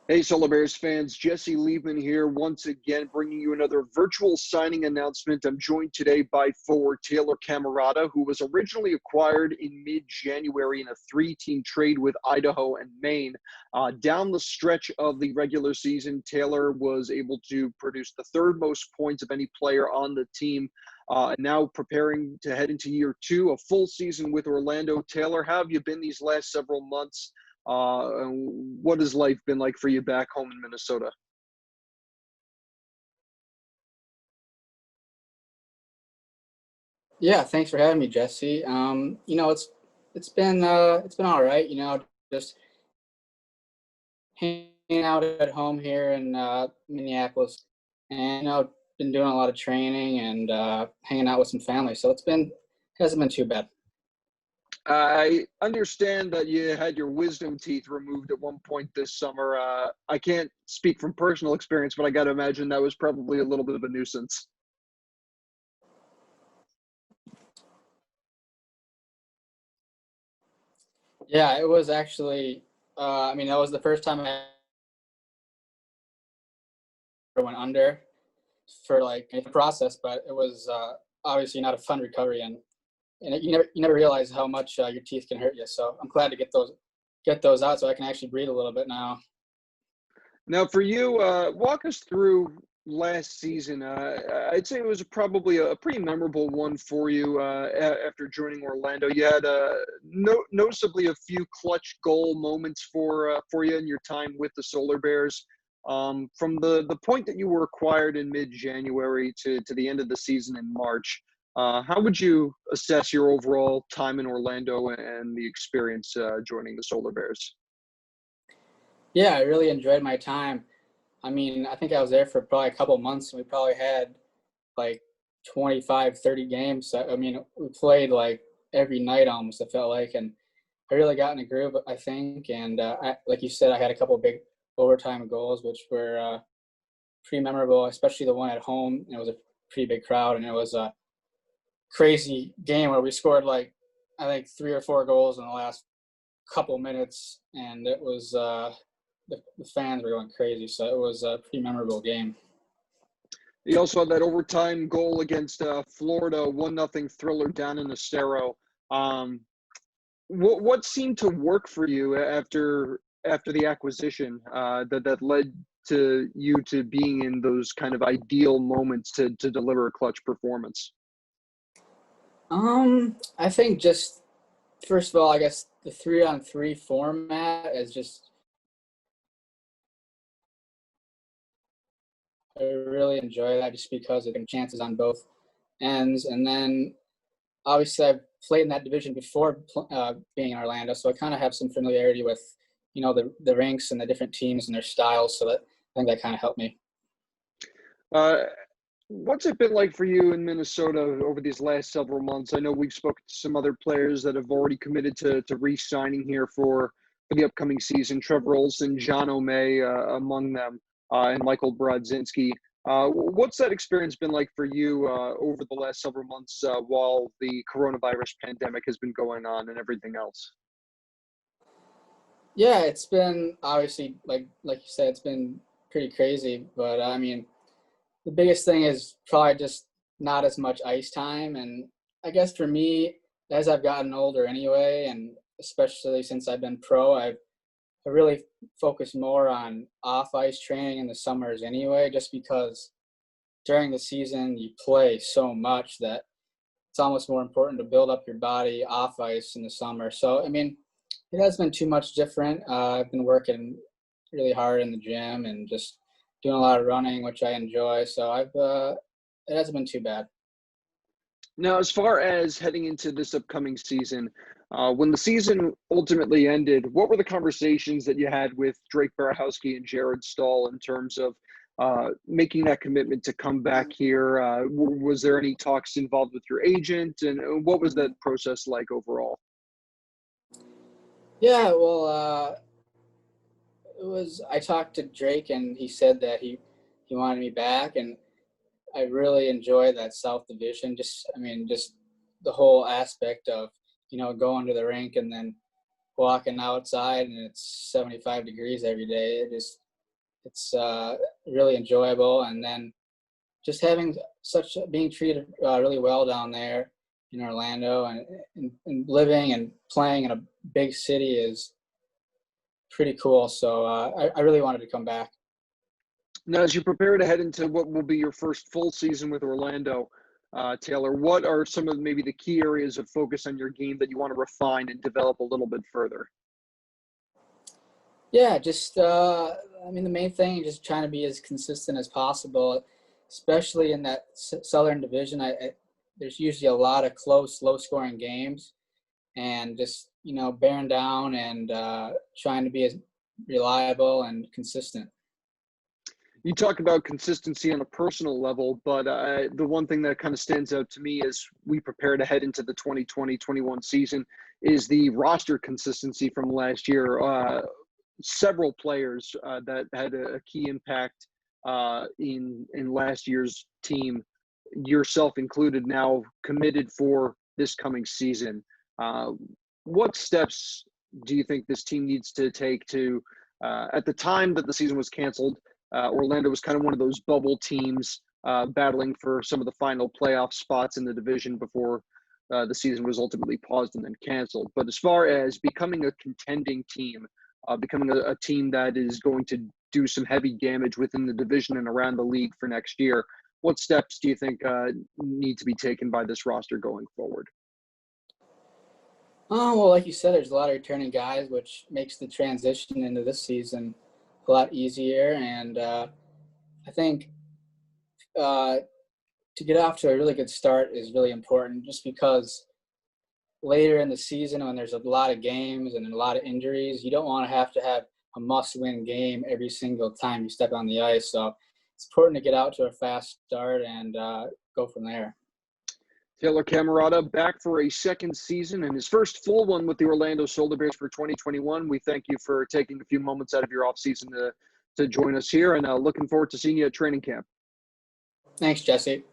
Hey, Solar Bears fans, Jesse Liebman here once again, bringing you another virtual signing announcement. I'm joined today by forward Taylor Cammarata, who was originally acquired in mid-January in a three-team trade with Idaho and Maine. Down the stretch of the regular season, Taylor was able to produce the third most points of any player on the team. Now preparing to head into year two, a full season with Orlando. Taylor, how have you been these last several months? What has life been like for you back home in Minnesota? Yeah, thanks for having me, Jesse. It's been all right. Just hanging out at home here in Minneapolis, and been doing a lot of training and hanging out with some family. So hasn't been too bad. I understand that you had your wisdom teeth removed at one point this summer. I can't speak from personal experience, but I got to imagine that was probably a little bit of a nuisance. Yeah, it was actually. That was the first time I ever went under for like a process, but it was obviously not a fun recovery, and you never realize how much your teeth can hurt you. So I'm glad to get those out so I can actually breathe a little bit now. Now, for you, walk us through last season. I'd say it was probably a pretty memorable one for you after joining Orlando. You had noticeably a few clutch goal moments for you in your time with the Solar Bears. From the point that you were acquired in mid-January to the end of the season in March, how would you assess your overall time in Orlando and the experience joining the Solar Bears? Yeah, I really enjoyed my time. I think I was there for probably a couple of months, and we probably had like 25, 30 games. We played like every night almost, it felt like, and I really got in a groove, I think. And like you said, I had a couple of big overtime goals, which were pretty memorable, especially the one at home. It was a pretty big crowd, and it was a crazy game where we scored like, I think, 3 or 4 goals in the last couple minutes, and it was the fans were going crazy. So it was a pretty memorable game. You also had that overtime goal against Florida, 1-0 thriller down in Estero. Um, what seemed to work for you after the acquisition that led to you to being in those kind of ideal moments to deliver a clutch performance? I think just first of all, I guess the 3-on-3 format is just I really enjoy that just because of the chances on both ends. And then obviously I've played in that division before being in Orlando, so I kind of have some familiarity with the ranks and the different teams and their styles. So that I think that kind of helped me. Uh, what's it been like for you in Minnesota over these last several months? I know we've spoken to some other players that have already committed to re-signing here for the upcoming season. Trevor Olson, John O'May, among them, and Michael Brodzinski. What's that experience been like for you over the last several months while the coronavirus pandemic has been going on and everything else? Yeah, it's been obviously like you said, it's been pretty crazy. But the biggest thing is probably just not as much ice time. And I guess for me, as I've gotten older anyway, and especially since I've been pro, I really focus more on off ice training in the summers anyway, just because during the season you play so much that it's almost more important to build up your body off ice in the summer. So, it has been too much different. I've been working really hard in the gym and just doing a lot of running, which I enjoy. So it hasn't been too bad. Now, as far as heading into this upcoming season, when the season ultimately ended, what were the conversations that you had with Drake Barahowski and Jared Stahl in terms of making that commitment to come back here? Was there any talks involved with your agent, and what was that process like overall? Yeah, well, it was. I talked to Drake, and he said that he wanted me back, and I really enjoy that South Division. Just the whole aspect of going to the rink and then walking outside, and it's 75 degrees every day. It's really enjoyable, and then just being treated really well down there in Orlando, and living and playing in a big city is pretty cool. So I really wanted to come back. Now, as you prepare to head into what will be your first full season with Orlando, Taylor, what are some of maybe the key areas of focus on your game that you want to refine and develop a little bit further? Yeah, just I mean, the main thing is just trying to be as consistent as possible, especially in that Southern Division. There's usually a lot of close, low-scoring games, and just bearing down and trying to be as reliable and consistent. You talk about consistency on a personal level, but the one thing that kind of stands out to me as we prepare to head into the 2020-21 season is the roster consistency from last year. Several players that had a key impact in last year's team, yourself included, now committed for this coming season. What steps do you think this team needs to take to, at the time that the season was canceled, Orlando was kind of one of those bubble teams battling for some of the final playoff spots in the division before the season was ultimately paused and then canceled. But as far as becoming a contending team, becoming a team that is going to do some heavy damage within the division and around the league for next year, what steps do you think need to be taken by this roster going forward? Well, like you said, there's a lot of returning guys, which makes the transition into this season a lot easier. And I think to get off to a really good start is really important, just because later in the season, when there's a lot of games and a lot of injuries, you don't want to have a must-win game every single time you step on the ice. So it's important to get out to a fast start and go from there. Taylor Cammarata back for a second season and his first full one with the Orlando Solar Bears for 2021. We thank you for taking a few moments out of your offseason to join us here, and looking forward to seeing you at training camp. Thanks, Jesse.